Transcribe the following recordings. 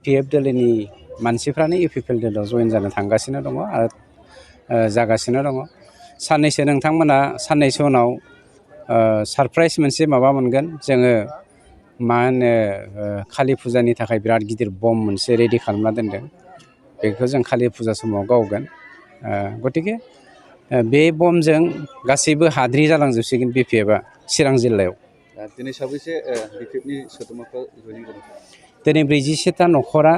BPF दोलोनि मानसिफ्रानो UPL दोलोआव जइन जानो थांगासिनो दङ आरो जागासिनो दङ। साननैसो नोंथांमोना साननैसो उनाव सारप्राइज मोनसे माबा मोनगोन। जोङो मा होनो कालि फुजानि थाखाय बिराद गिदिर बम मोनसे रेडि खालामना दोनदों। बेखौ जों कालि फुजा समाव गावगोन। गतिके बे बमजों गासैबो हाद्रि जालांजोबसिगोन BPFआ चिरां जिल्लायाव। दिनै साबैसे BPFनि सोद्रोमाफ्रा जयनिं जादों? दिनै 47टा न'खरा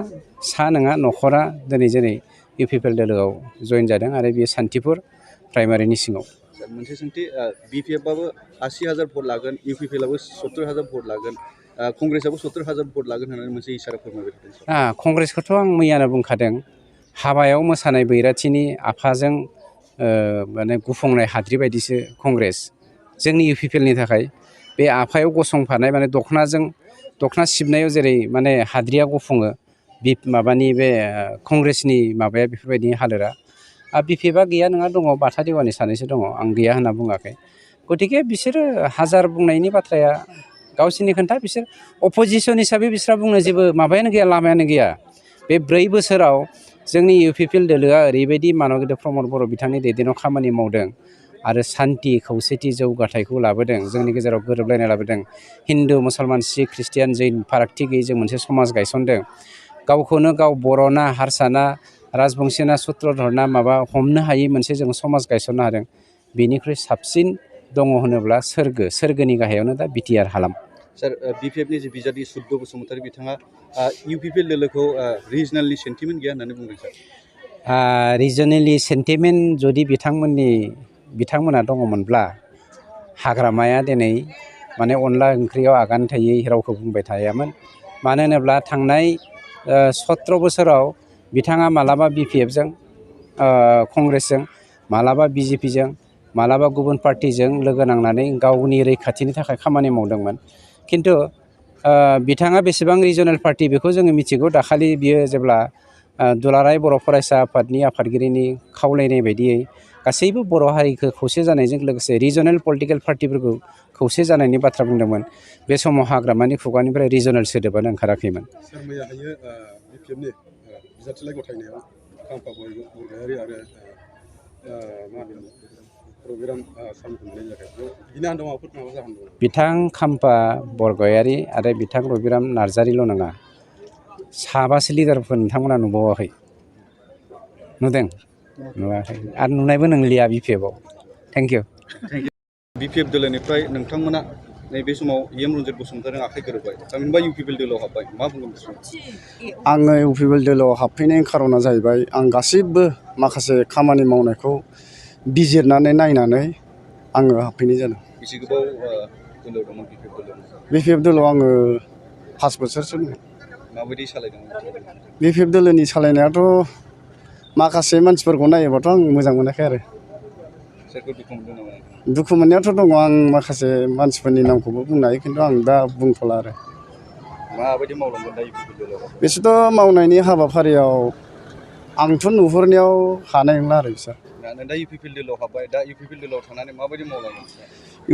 नङा न'खरा दिनै UPL दोलोआव जइन जादों आरो बेयो सान्तिपुर प्राइमारिनि सिङाव। मोनसे सोंथि, BPFआबो 80,000 भट लागोन, UPLआबो 70,000 भट लागोन, कंग्रेसआबो 70,000 भट लागोन होननानै मोनसे इसारा फोरमायबाय थादों। कंग्रेसखौथ' आं मैयानो बुंखादों। हाबायाव मोसानाय बैराथिनि आफाजों माने गुफुंनाय हाद्रि बायदिसो कंग्रेस। जोंनि UPLनि थाखाय बे आफायाव गसंफानाय माने दखना सिबनायाव जेरै माने हाद्रिया गुफुङो माबानि बे कंग्रेसनि माबाया बेफोरबायदि हालोदा। BPFआ गैया नङा दङ, बाथा देवानि सानैसो दङ, आं गैया होनना बुङाखै। गतिके बिसोरो हाजार बुंनायनि बाथ्राया गावसोरनि खोन्था। बिसोर अपोजिसन हिसाबै बिसोरहा बुंनो जेबो माबायानो गैया, लामायानो गैया। बे 4 बोसोराव जोंनि UPL दोलोआ ओरैबायदि मानबगेन्द्र प्रमद बर' बिथांनि दैदेननायाव खामानि मावदों आरो सान्थि खौसेथि जौगाथायखौ लाबोदों। जोंनि गेजेराव गोरोबलायनाय लाबोदों। हिन्दु मुसलमान सिख ख्रिस्टियान जैन फारागथि गैयै जों मोनसे समाज गायसनदों। गावखौनो गाव बर'ना हारसाना राजबंसिना सुत्रधरना माबा हमनो हायै मोनसे जों समाज गायसननो हादों। बेनिख्रुइ साबसिन दङ होनोब्ला सोरगोनि गाहायावनो दा BTR हालाम। सार, BPFनि जे बिजाथि सुद्ध बसुमतारी बिथाङा UPL दोलोखौ रिजनेलनि सेन्टिमेन्ट गैया होननानै बुंदों सार। रिजनेलि सेन्टिमेन्ट जुदि बिथांमोना दङमोनब्ला हाग्रामाया दिनै माने अनला ओंख्रियाव आगान थायै रावखौ बुंबाय थायामोन। मानो होनोब्ला थांनाय 17 बोसोराव बिथाङा मालाबा BPFजों कंग्रेसजों, मालाबा BJPजों, मालाबा गुबुन पार्टिजों लोगो नांनानै गावनि रैखाथिनि थाखाय खामानि मावदोंमोन। खिन्थु बिथाङा बेसेबां रिजनेल पार्टि बेखौ जोङो मिथिगौ। दाखालि बियो जेब्ला दुलाराय बर' फरायसा आफादनि आफादगिरिनि खावलायनाय बायदियै गासैबो बर' हारिखौ खौसे जानायजों लोगोसे रिजनेल पलिटिकेल पार्टिफोरखौ खौसे जानायनि बाथ्रा बुंदोंमोन। बे समाव हाग्रामानि खुगानिफ्राय रिजनेल सोदोबानो ओंखाराखैमोन। सार, मैयाहायो BPFनि बिजाथिलाइ गथायनायाव खाम्फा बरगयारि आरो मा होनो रबिराम सारमोनखौ मोननाय जायाखै। बिनि आन्दोआव माबाफोर जाहोन दं? बिथां खाम्फा बरगयारि आरो बिथां रबिराम नार्जारिल' नङा, 7 लिडारफोर नोंथांमोना नुबावाखै? नुदों? नुवाखै आरो नुनायबो नंलिया BPFआव। Thank you. BPF दोलोनिफ्राय नोंथांमोना नैबे समाव रन्जित बसुमतारीजों आखाइ गोरोबबाय, थामहिनबा UPL दोलोआव हाबबाय, मा बुंगोन? आङो UPL दोलोआव हाबफैनायनि खारना जाहैबाय, आं गासिबो माखासे खामानि मावनायखौ बिजिरनानै नायनानै आङो हाबफैनाय जादों। बेसे गोबाव दोलोआव दंमोन BPF दोलोआव? BPF दोलोआव आङो 5 बोसोरसो दं। माबायदि सालायदोंमोन? BPF दोलोनि सालायनायाथ' माखासे मानसिफोरखौ नायोबाथ' आं मोजां मोनाखै आरो। सोरखौ दुखु मोनदों नामा? दुखु मोननायाथ' दङ। आं माखासे मानसिफोरनि नामखौबो बुंनो हायो, खिन्थु आं दा बुंथ'ला आरो। माबायदि मावलांगोन दा UPL दोलोआव? बिसोरथ' मावनायनि हाबाफारियाव आंथ' नुहुरनायाव हानाय नंला आरो बिसोर। दा UPL दोलोआव हाबबाय, दा UPL दोलोआव थानानै माबायदि मावलांगोन?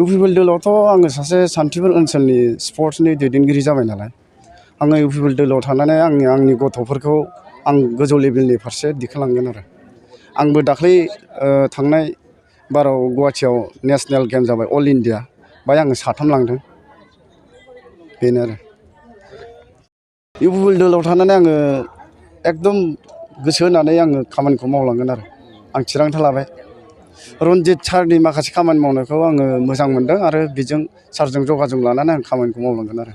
UPL दोलोआवथ' आङो सासे सान्तिपुर ओनसोलनि स्पर्ट्सनि दैदेनगिरि जाबाय नालाय, आङो UPL दोलोआव थानानै आंनि गथ'फोरखौ आं गोजौ लेभेलनि फारसे दिखांलांगोन आरो। आंबो दाख्लै थांनाय बाराव गुवाहाटियाव नेसनेल गेम जाबाय, अल इन्डिया, बाहाय आङो 3 लांदों। बेनो आरो। UPL दोलोआव थानानै आङो एकदम गोसो होनानै आङो खामानिखौ मावलांगोन आरो। आं थिरांथा लाबाय। रन्जित सारनि माखासे खामानि मावनायखौ आङो मोजां मोनदों आरो बेजों सारजों जगाजग लानानै आं खामानिखौ मावलांगोन आरो।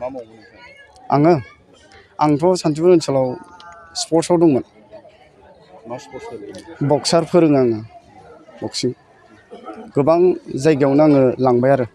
मा मावगोन? आंथ' सान्तिपुर ओनसोलाव स्पर्ट्सआव दंमोन। मा स्पर्ट्स? बक्सार फोरोङो आङो, बक्सिं। गोबां जायगायावनो आङो लांबाय आरो।